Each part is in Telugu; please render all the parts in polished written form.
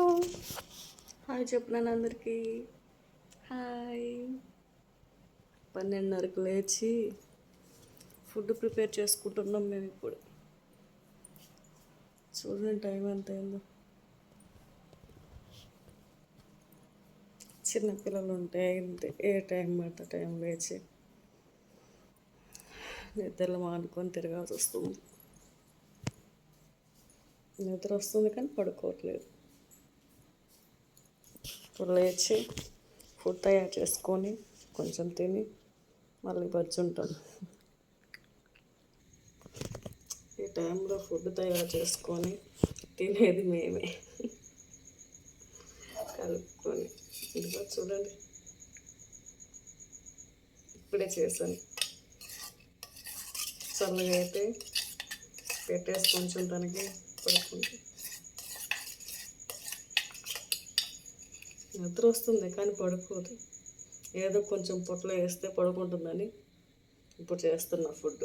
హలో హాయ్ చెప్పినాను అందరికీ. హాయ్. 12:30కు లేచి ఫుడ్ ప్రిపేర్ చేసుకుంటున్నాం మేము ఇప్పుడు. చూడండి టైం ఎంత అయిందో. చిన్నపిల్లలు ఉంటే ఇంతే, ఏ టైం పడితే టైం లేచి నిద్రలు మానుకొని తిరగాల్సి వస్తుంది. నిద్ర వస్తుంది కానీ పడుకోవట్లేదు. ఇప్పుడు లేచి ఫుడ్ తయారు చేసుకొని కొంచెం తిని మళ్ళీ బజ్జుంటాం. ఈ టైంలో ఫుడ్ తయారు చేసుకొని తినేది మేమే కలుపుకొని. ఇదిగో చూడండి, ఇప్పుడే చేశాను. చల్లగా అయితే పెట్టేసి కొంచెం తనకి పడుకుంటే నిద్ర వస్తుంది కానీ పడుకోదు. ఏదో కొంచెం పొట్టలో వేస్తే పడుకుంటుందని ఇప్పుడు చేస్తున్నా ఫుడ్.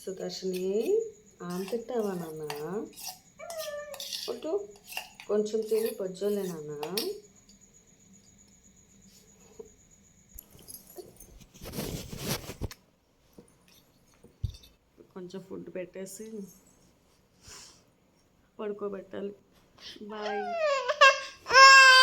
సుదర్శిని పెట్టావా నాన్న? ఫుడ్ కొంచెం తిని పొజ్జోలే నాన్న. కొంచెం ఫుడ్ పెట్టేసి పడుకోబెట్టాలి. బాయ్.